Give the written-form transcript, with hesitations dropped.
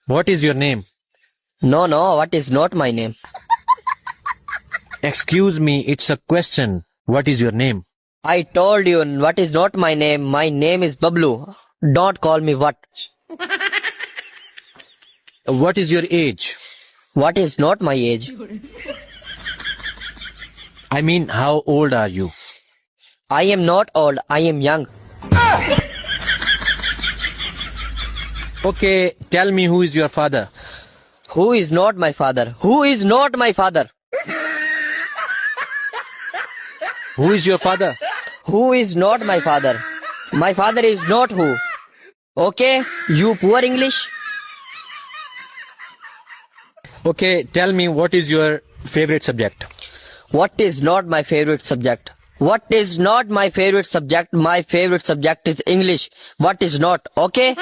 What is your name? No, what is not my name? Excuse me, it's a question. What is your name? I told you what is not my name. My name is Bablu. Don't call me what. What is your age? What is not my age? I mean, how old are you? I am not old. I am young. Okay, tell me who is your father? Who is not my father? Who is not my father? Who is your father? Who is not my father? My father is not who. Okay, you poor English. Okay, tell me what is your favorite subject? What is not my favorite subject? What is not my favorite subject? My favorite subject is English. What is not? Okay?